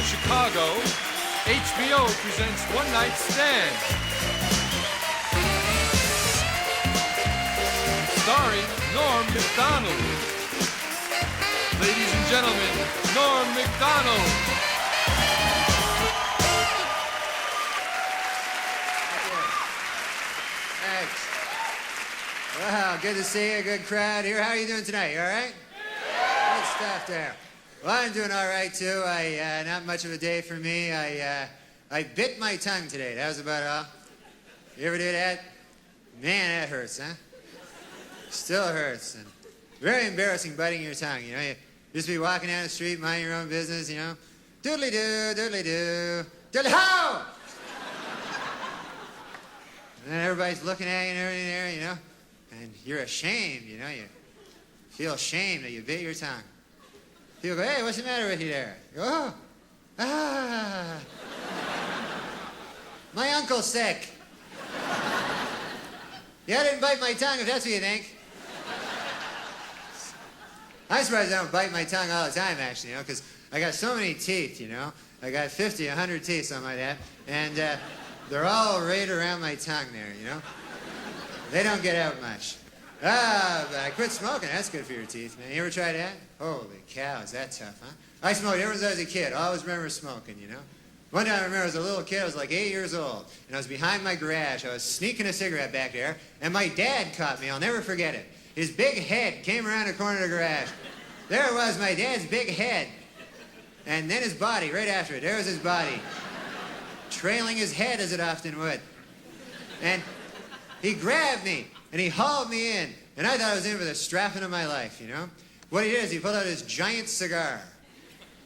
in Chicago, HBO presents One Night Stand. Starring Norm MacDonald. Ladies and gentlemen, Norm MacDonald. Thanks. Wow, good to see you. Good crowd here. How are you doing tonight? You all right? Good stuff there. Well, I'm doing all right, too. Not much of a day for me. I bit my tongue today. That was about all. You ever do that? Man, that hurts, huh? Still hurts. And very embarrassing biting your tongue, you know. You just be walking down the street, minding your own business, you know. Doodly-doo, doodly-doo, doodly-ho! And then everybody's looking at you and everything there, you know. And you're ashamed, you know. You feel ashamed that you bit your tongue. People go, hey, what's the matter with you there? You go, oh, my uncle's sick. Yeah, I didn't bite my tongue, if that's what you think. I'm surprised I don't bite my tongue all the time, actually, you know, because I got so many teeth, you know. I got 50, 100 teeth, something like that. And they're all right around my tongue there, you know. They don't get out much. But I quit smoking. That's good for your teeth, man. You ever try that? Holy cow, is that tough, huh? I smoked ever since I was a kid. I always remember smoking, you know. One time I remember I was a little kid. I was like 8 years old. And I was behind my garage. I was sneaking a cigarette back there. And my dad caught me. I'll never forget it. His big head came around the corner of the garage. There it was, my dad's big head. And then his body, right after it. There was his body. Trailing his head as it often would. And he grabbed me. And he hauled me in, and I thought I was in for the strapping of my life, you know? What he did is he pulled out his giant cigar.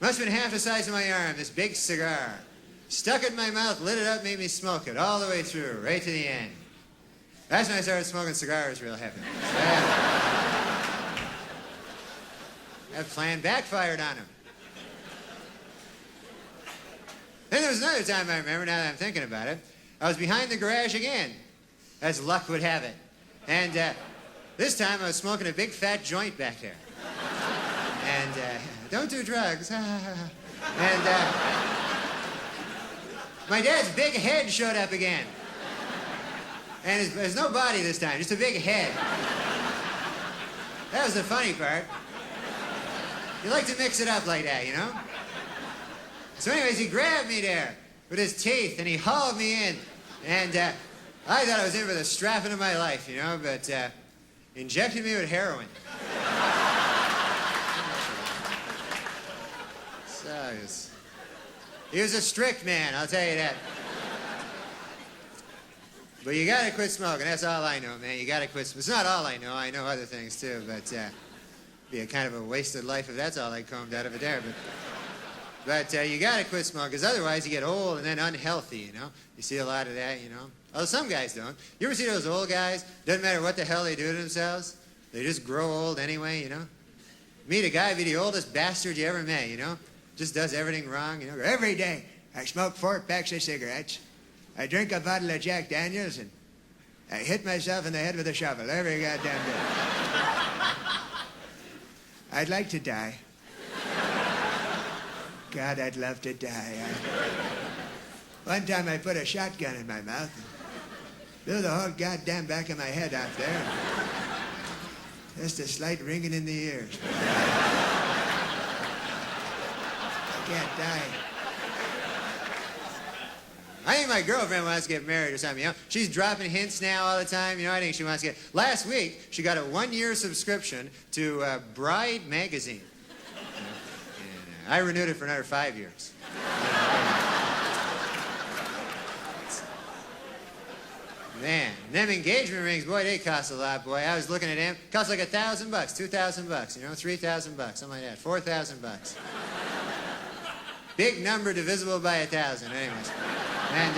Must have been half the size of my arm, this big cigar. Stuck it in my mouth, lit it up, made me smoke it all the way through, right to the end. That's when I started smoking cigars real heavy. That plan backfired on him. Then there was another time I remember, now that I'm thinking about it. I was behind the garage again, as luck would have it. And this time I was smoking a big fat joint back there. And don't do drugs. And my dad's big head showed up again. And there's no body this time, just a big head. That was the funny part. You like to mix it up like that, you know? So anyways, he grabbed me there with his teeth and he hauled me in. And I thought I was in for the strapping of my life, you know, but injected me with heroin. So he was a strict man, I'll tell you that. But you gotta quit smoking, that's all I know, man. You gotta quit smoking. It's not all I know other things too, but be a kind of a wasted life if that's all I combed out of it there. But you gotta quit smoking, because otherwise you get old and then unhealthy, you know? You see a lot of that, you know? Although some guys don't. You ever see those old guys? Doesn't matter what the hell they do to themselves. They just grow old anyway, you know? Meet a guy, be the oldest bastard you ever met, you know? Just does everything wrong, you know? Every day, I smoke 4 packs of cigarettes. I drink a bottle of Jack Daniels, and I hit myself in the head with a shovel every goddamn day. I'd like to die. God, I'd love to die. One time I put a shotgun in my mouth and blew the whole goddamn back of my head out there. Just a slight ringing in the ears. I can't die. I think my girlfriend wants to get married or something, you know? She's dropping hints now all the time, you know? I think she wants to get... Last week, she got a 1-year subscription to Bride magazine. And I renewed it for another 5 years. Man, them engagement rings, boy, they cost a lot, boy. I was looking at them. Cost like $1,000, $2,000, you know, $3,000, something like that, $4,000. Big number divisible by 1,000, anyways. And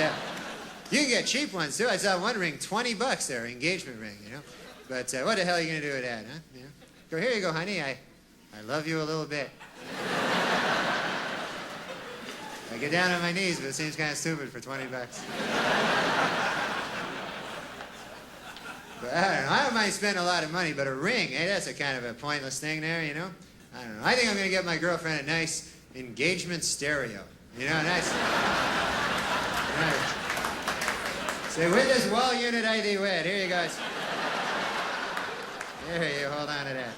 you can get cheap ones too. I saw one ring, $20 there, engagement ring, you know. But what the hell are you gonna do with that, huh? You know? Go, here you go, honey. I love you a little bit. I get down on my knees, but it seems kind of stupid for $20. But I don't know. I don't mind spending a lot of money, but a ring, hey, that's a kind of a pointless thing there, you know? I don't know. I think I'm going to get my girlfriend a nice engagement stereo. You know, nice. Right. Say, with this wall unit I thee wed. Here you guys. There you hold on to that.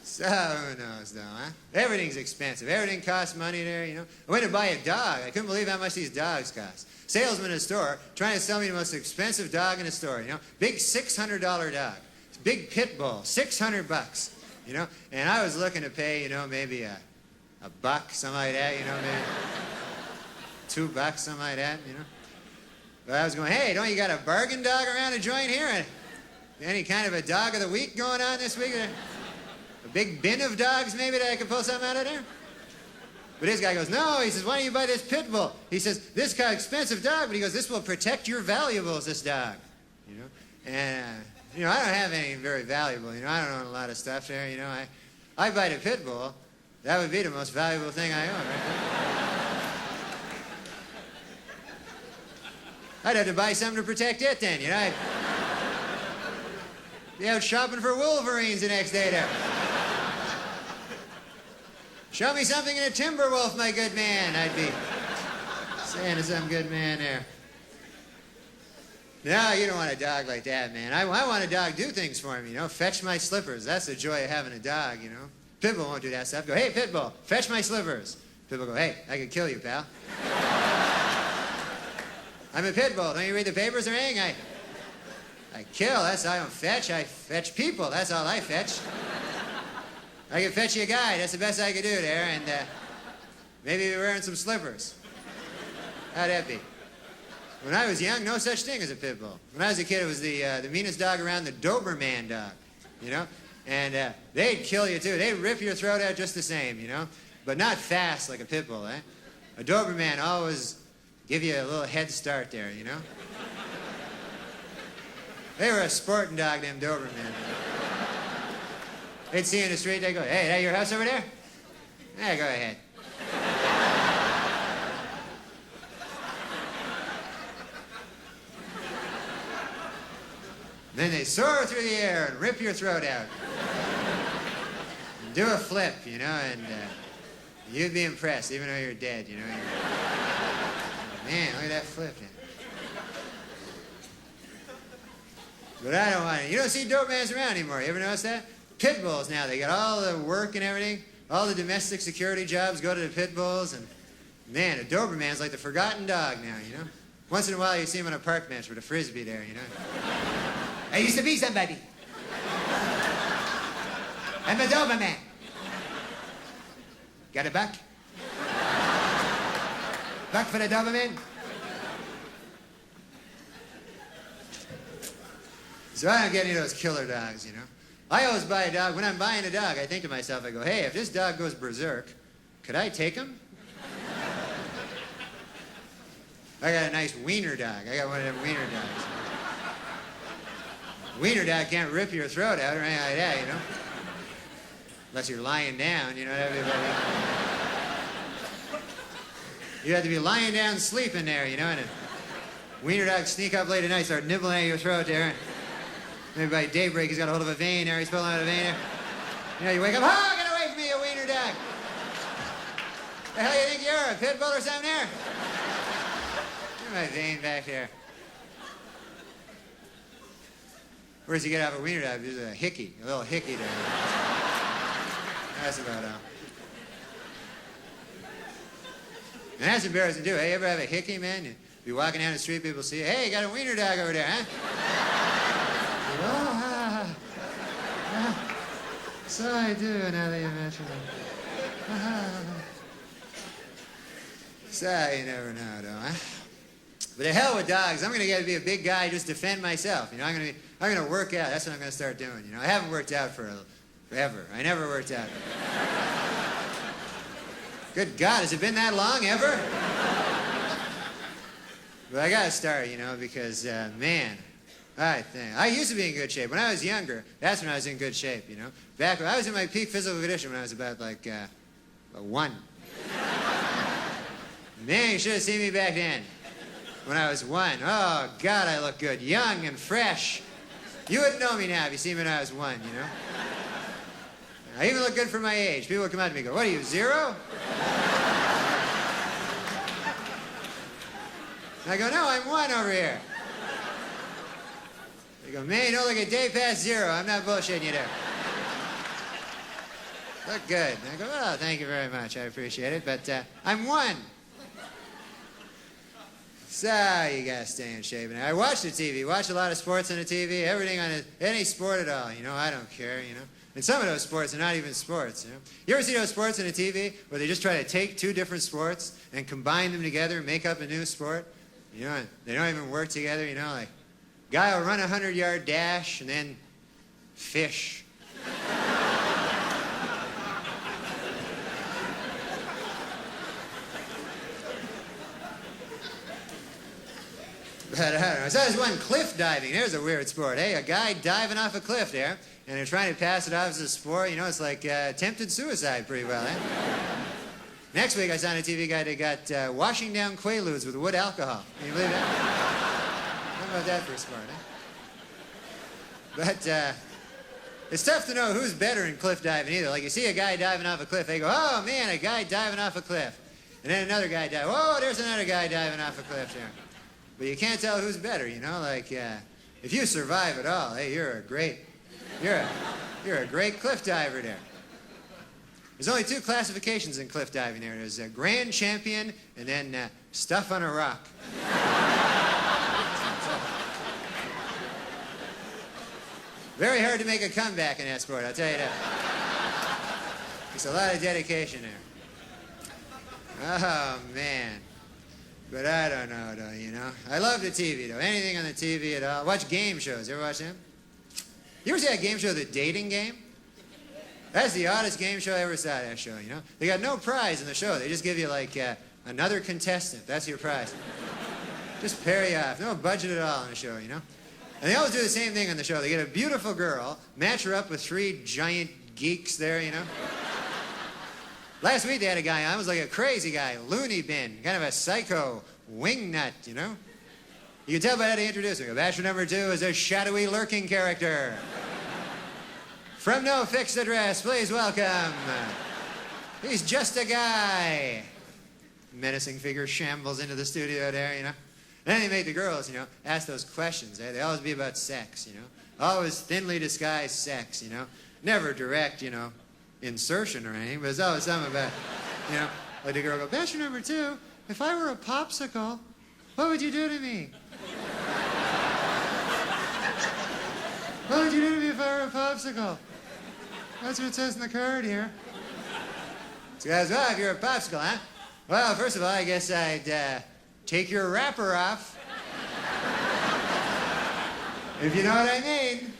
So, who knows, though, huh? Everything's expensive. Everything costs money there, you know. I went to buy a dog. I couldn't believe how much these dogs cost. Salesman in a store trying to sell me the most expensive dog in the store, you know. Big $600 dog. Big pit bull, $600, you know. And I was looking to pay, you know, maybe a buck, something like that, you know, maybe $2, something like that, you know. But I was going, hey, don't you got a bargain dog around the joint here? Any kind of a dog of the week going on this week? A big bin of dogs, maybe, that I could pull something out of there? But this guy goes, no, he says, why don't you buy this pit bull? He says, this kind of expensive dog, but he goes, this will protect your valuables, this dog. You know? And, you know, I don't have anything very valuable, you know, I don't own a lot of stuff there, you know. I buy the pit bull, that would be the most valuable thing I own, right? I'd have to buy something to protect it then, you know. I'd be out shopping for wolverines the next day there. Show me something in a timber wolf, my good man, I'd be saying to some good man there. No, you don't want a dog like that, man. I want a dog do things for me, you know. Fetch my slippers. That's the joy of having a dog, you know. Pitbull won't do that stuff. Go, hey, Pitbull, fetch my slippers. Pitbull go, hey, I could kill you, pal. I'm a Pitbull. Don't you read the papers or anything? I kill. That's all I don't fetch. I fetch people. That's all I fetch. I can fetch you a guy. That's the best I could do there. And maybe you're wearing some slippers. How'd that be? When I was young, no such thing as a pit bull. When I was a kid, it was the meanest dog around, the Doberman dog, you know? And they'd kill you, too. They'd rip your throat out just the same, you know? But not fast like a pit bull, eh? A Doberman always give you a little head start there, you know? They were a sporting dog, them Doberman. They'd see you in the street, they'd go, hey, that your house over there? Yeah, go ahead. Then they soar through the air and rip your throat out. And do a flip, you know, and you'd be impressed, even though you're dead, you know. Man, look at that flip. But I don't want it. You don't see Dobermans around anymore. You ever notice that? Pit bulls now, they got all the work and everything. All the domestic security jobs go to the pit bulls. And, man, a Doberman's like the forgotten dog now, you know. Once in a while you see him on a park bench with a Frisbee there, you know. I used to be somebody. I'm a Doberman. Got a buck? Buck for the Doberman? So I don't get any of those killer dogs, you know. I always buy a dog. When I'm buying a dog, I think to myself, I go, hey, if this dog goes berserk, could I take him? I got a nice wiener dog. I got one of them wiener dogs. Wiener dog can't rip your throat out or anything like that, you know. Unless you're lying down, you know. You have to be lying down sleeping there, you know. And a wiener dog sneak up late at night, start nibbling at your throat there. Maybe by daybreak he's got a hold of a vein there. He's pulling out a vein there. You know, you wake up, oh, get away from me, you wiener dog. The hell you think you are, a pit bull or something there? Look at my vein back there. Where's he get out of a wiener dog? There's a hickey, a little hickey there. That's about all. And that's embarrassing too. Hey, you ever have a hickey, man? You be walking down the street, people see you. Hey, you got a wiener dog over there, huh? So I do, now that you mention it. So you never know, though, huh? But the hell with dogs. I'm gonna get to be a big guy, just defend myself. You know, I'm gonna work out. That's what I'm gonna start doing. You know, I haven't worked out forever. I never worked out. Good God, has it been that long ever? But I gotta start, you know, because man, I used to be in good shape. When I was younger, that's when I was in good shape, you know. Back when I was in my peak physical condition when I was about like 1. Man, you should have seen me back then. When I was 1. Oh, God, I look good. Young and fresh. You wouldn't know me now if you see me when I was 1, you know. I even look good for my age. People come out to me and go, what are you, 0? And I go, no, I'm 1 over here. They go, man, you don't look a day past 0. I'm not bullshitting you there. Look good. And I go, oh, thank you very much. I appreciate it, but I'm 1. So you gotta stay in shape. And I watch the TV, watch a lot of sports on the TV, everything on it, any sport at all. You know, I don't care, you know. And some of those sports are not even sports, you know. You ever see those sports on the TV where they just try to take 2 different sports and combine them together and make up a new sport? You know, they don't even work together, you know, like guy will run a 100-yard dash and then fish. But I don't know. So there's one cliff diving. There's a weird sport. Hey, a guy diving off a cliff there, and they're trying to pass it off as a sport. You know, it's like attempted suicide pretty well, eh? Next week, I saw on a TV guy that got washing down Quaaludes with wood alcohol. Can you believe that? How about that for a sport, eh? But it's tough to know who's better in cliff diving either. Like you see a guy diving off a cliff, they go, oh man, a guy diving off a cliff. And then another guy dives, oh, there's another guy diving off a cliff there. But you can't tell who's better, you know, like if you survive it all, hey, you're a great cliff diver there. There's only 2 classifications in cliff diving there. There's a grand champion and then stuff on a rock. Very hard to make a comeback in that sport, I'll tell you that. It's a lot of dedication there. Oh, man. But I don't know, though, you know. I love the TV, though. Anything on the TV at all. Watch game shows. You ever watch them? You ever see that game show, The Dating Game? That's the oddest game show I ever saw, that show, you know. They got no prize in the show. They just give you, like, another contestant. That's your prize. Just pair you off. No budget at all on the show, you know. And they always do the same thing on the show. They get a beautiful girl, match her up with 3 giant geeks there, you know. Last week they had a guy on, was like a crazy guy, loony bin, kind of a psycho wingnut, you know. You can tell by how they introduce him. Bachelor number 2 is a shadowy lurking character. From no fixed address, please welcome. He's just a guy. Menacing figure shambles into the studio there, you know. Then they make the girls, you know, ask those questions. Eh? They always be about sex, you know. Always thinly disguised sex, you know. Never direct, you know, insertion or anything, but it's always something about, you know, like the girl go, Bachelor number 2, if I were a popsicle, what would you do to me? What would you do to me if I were a popsicle? That's what it says in the card here. So guys, well, if you're a popsicle, huh? Well, first of all, I guess I'd take your wrapper off. If you know what I mean.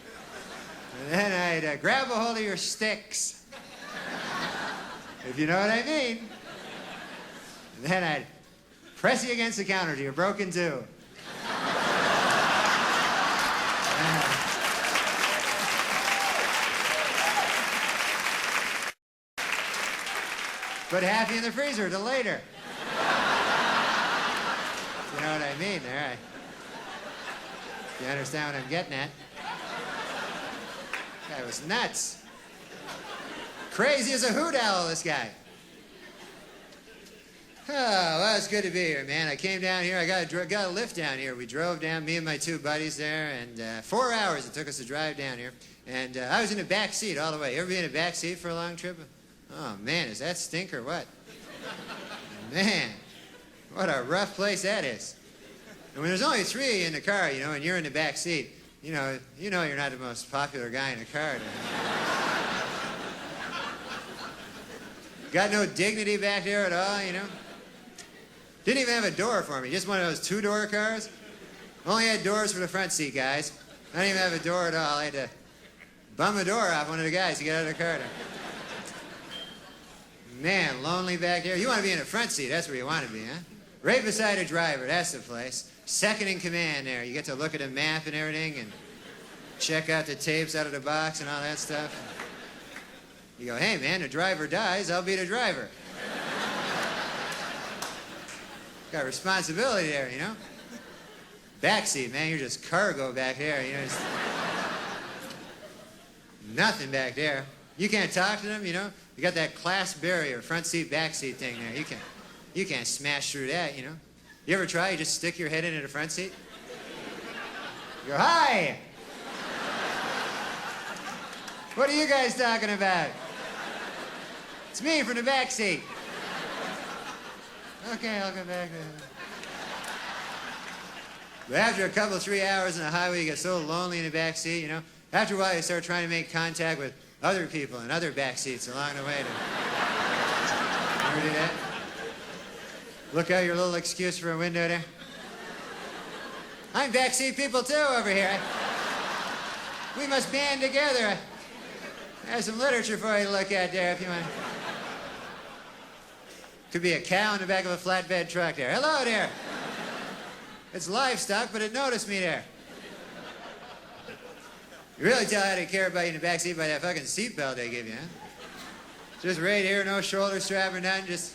And then I'd grab a hold of your sticks. If you know what I mean. And then I'd press you against the counter till you're broken too. Put half in the freezer till later. You know what I mean there? You understand what I'm getting at? Guy was nuts. Crazy as a hoot owl, this guy. Oh, well, it's good to be here, man. I came down here. I got a lift down here. We drove down, me and my 2 buddies there, and 4 hours it took us to drive down here. And I was in the back seat all the way. You ever be in the back seat for a long trip? Oh, man, is that stink or what? Man, what a rough place that is. And when there's only 3 of you in the car, you know, and you're in the back seat, you know you're not the most popular guy in the car. Got no dignity back there at all, you know. Didn't even have a door for me, just one of those 2-door cars. Only had doors for the front seat, guys. I didn't even have a door at all. I had to bum a door off one of the guys to get out of the car. Man, lonely back there. You want to be in the front seat, that's where you want to be, huh? Right beside a driver, that's the place. Second in command there. You get to look at a map and everything and check out the tapes out of the box and all that stuff. You go, hey, man, the driver dies, I'll be the driver. Got responsibility there, you know? Backseat, man, you're just cargo back there, you know? Nothing back there. You can't talk to them, you know? You got that class barrier, front seat, back seat thing there. You can't smash through that, you know? You ever try? You just stick your head into the front seat? You go, hi! What are you guys talking about? It's me from the back seat. Okay, I'll go back there. But after a couple, 3 hours on the highway, you get so lonely in the back seat, you know? After a while, you start trying to make contact with other people in other back seats along the way. You ever do that? Look out your little excuse for a window there. I'm backseat people too over here. We must band together. I have some literature for you to look at there if you want. Could be a cow in the back of a flatbed truck there. Hello there. It's livestock, but it noticed me there. You really tell how they care about you in the backseat by that fucking seatbelt they give you, huh? Just right here, no shoulder strap or nothing, just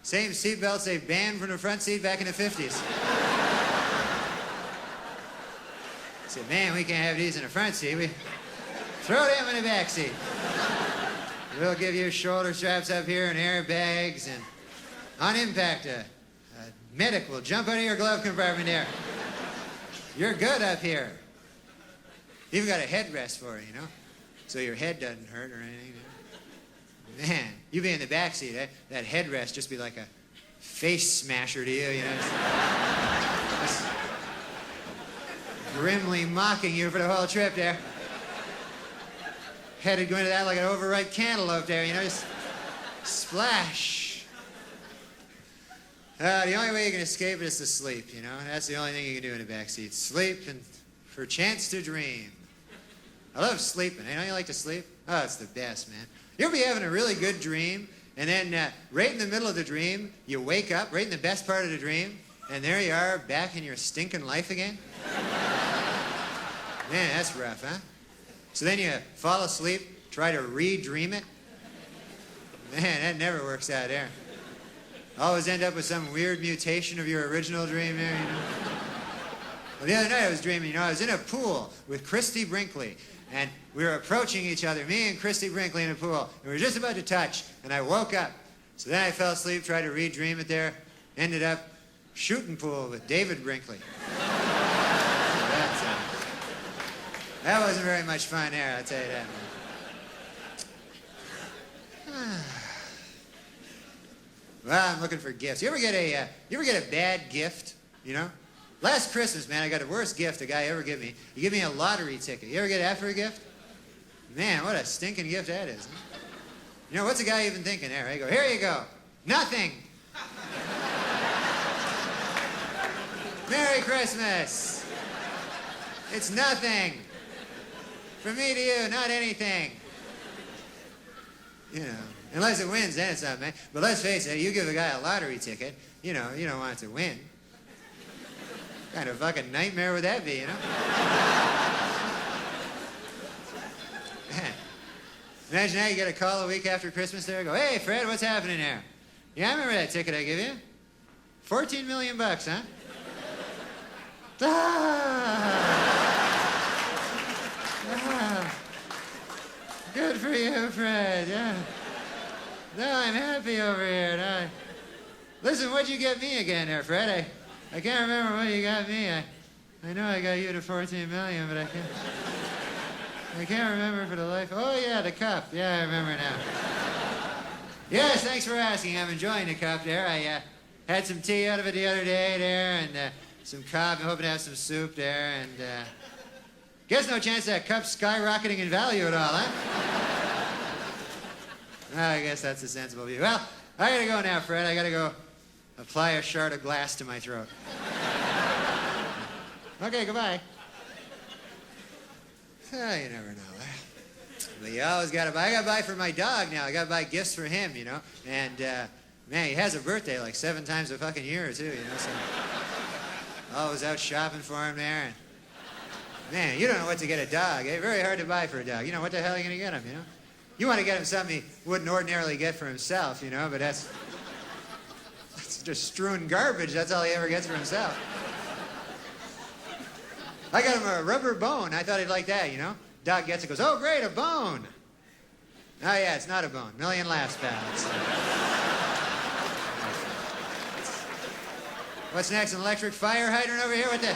same seatbelts they banned from the front seat back in the 50s. I said, man, we can't have these in the front seat. We throw them in the back seat. We'll give you shoulder straps up here and airbags, and on impact, a medic will jump out of your glove compartment there. You're good up here. Even got a headrest for it, you know? So your head doesn't hurt or anything. You know? Man, you be in the back seat, that headrest just be like a face smasher to you, you know? Just grimly mocking you for the whole trip there. Headed going to that like an overripe cantaloupe there, you know? Just splash. The only way you can escape it is to sleep, you know? That's the only thing you can do in the back seat. Sleep and for a chance to dream. I love sleeping. I know you like to sleep? Oh, it's the best, man. You ever be having a really good dream, and then right in the middle of the dream, you wake up, right in the best part of the dream, and there you are, back in your stinking life again? Man, that's rough, huh? So then you fall asleep, try to re-dream it. Man, that never works out there. Always end up with some weird mutation of your original dream there, you know? Well, the other night I was dreaming, you know, I was in a pool with Christy Brinkley, and we were approaching each other, me and Christy Brinkley in a pool, and we were just about to touch, and I woke up. So then I fell asleep, tried to re-dream it there, ended up shooting pool with David Brinkley. That wasn't very much fun there, I'll tell you that, man. Well, I'm looking for gifts. You ever get a bad gift, you know? Last Christmas, man, I got the worst gift a guy ever gave me. He gave me a lottery ticket. You ever get that for a gift? Man, what a stinking gift that is. Huh? You know, what's a guy even thinking there? I go, here you go. Nothing. Merry Christmas. It's nothing. From me to you, not anything. You know, unless it wins, then it's not, man. But let's face it, you give a guy a lottery ticket, you know, you don't want it to win. What kind of fucking nightmare would that be, you know? Man. Imagine that, you get a call a week after Christmas there, go, hey, Fred, what's happening there? Yeah, I remember that ticket I give you. 14 million bucks, huh? Good for you, Fred, yeah. No, I'm happy over here. No. Listen, what'd you get me again there, Fred? I can't remember what you got me. I know I got you to 14 million, but I can't remember for the life. Oh, yeah, the cup. Yeah, I remember now. Yes, thanks for asking. I'm enjoying the cup there. I had some tea out of it the other day there, and some coffee. I'm hoping to have some soup there, and guess no chance that cup's skyrocketing in value at all, huh? I guess that's a sensible view. Well, I gotta go now, Fred. I gotta go apply a shard of glass to my throat. Okay, goodbye. You never know. But you always gotta buy. I gotta buy for my dog now. I gotta buy gifts for him, you know. And, man, he has a birthday like 7 times a fucking year, too, you know. So always out shopping for him there. And, man, you don't know what to get a dog. It's very hard to buy for a dog. You know, what the hell are you gonna get him, you know? You want to get him something he wouldn't ordinarily get for himself, you know, but that's just strewn garbage. That's all he ever gets for himself. I got him a rubber bone. I thought he'd like that, you know. Dog gets it, goes, oh, great, a bone. Oh, yeah, it's not a bone. Million laughs, pal. What's next, an electric fire hydrant over here? What the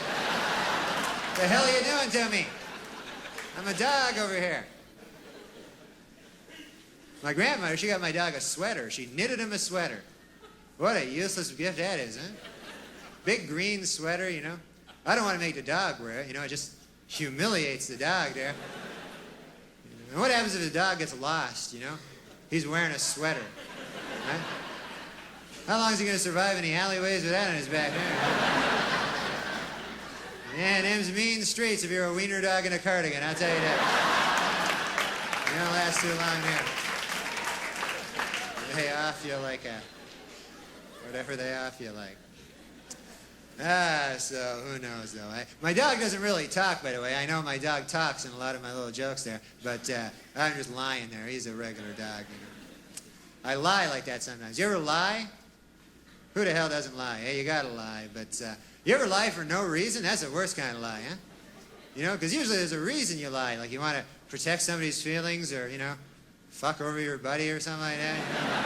hell are you doing to me? I'm a dog over here. My grandmother, she got my dog a sweater. She knitted him a sweater. What a useless gift that is, huh? Big green sweater, you know. I don't want to make the dog wear it. You know, it just humiliates the dog there. And what happens if the dog gets lost, you know? He's wearing a sweater. Right? How long is he going to survive in the alleyways with that on his back? Yeah, them's mean streets if you're a wiener dog in a cardigan, I'll tell you that. You don't last too long there. They off you like a... whatever they off you like. So who knows, though. My dog doesn't really talk, by the way. I know my dog talks in a lot of my little jokes there, but I'm just lying there. He's a regular dog, you know. I lie like that sometimes. You ever lie? Who the hell doesn't lie? Hey, you gotta lie, but you ever lie for no reason? That's the worst kind of lie, huh? You know, because usually there's a reason you lie, like you want to protect somebody's feelings or, you know, fuck over your buddy or something like that, you know?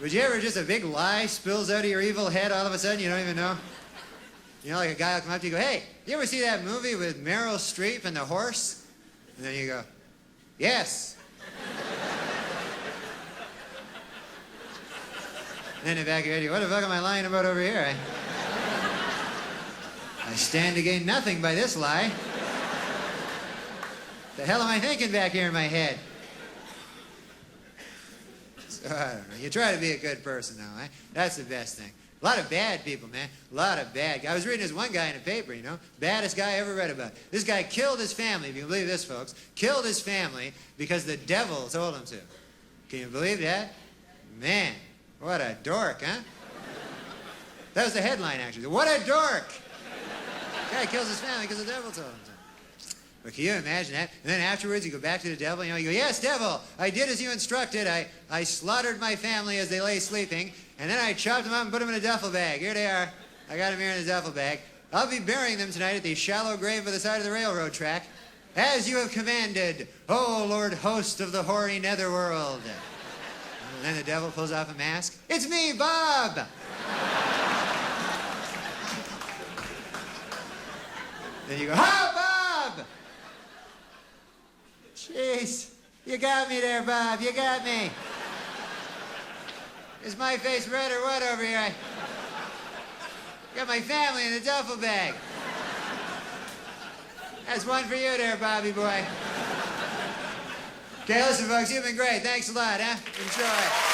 Would you ever just a big lie spills out of your evil head all of a sudden, you don't even know? You know, like a guy will come up to you and go, hey, you ever see that movie with Meryl Streep and the horse? And then you go, yes. And then in the back of your head, you go, what the fuck am I lying about over here? I stand to gain nothing by this lie. The hell am I thinking back here in my head? So, I don't know. You try to be a good person, though, eh? That's the best thing. A lot of bad people, man. A lot of bad guys. I was reading this one guy in the paper, you know. Baddest guy I ever read about. This guy killed his family, if you can believe this, folks. Killed his family because the devil told him to. Can you believe that? Man, what a dork, huh? That was the headline, actually. What a dork! Guy kills his family because the devil told him to. But can you imagine that? And then afterwards, you go back to the devil, you know, you go, yes, devil, I did as you instructed. I slaughtered my family as they lay sleeping, and then I chopped them up and put them in a duffel bag. Here they are. I got them here in a duffel bag. I'll be burying them tonight at the shallow grave by the side of the railroad track, as you have commanded, O Lord host of the hoary netherworld. And then the devil pulls off a mask. It's me, Bob! Then you go, ha, Bob! Jeez, you got me there, Bob. You got me. Is my face red or what over here? I got my family in a duffel bag. That's one for you there, Bobby boy. Okay, listen, folks, you've been great. Thanks a lot, huh? Enjoy.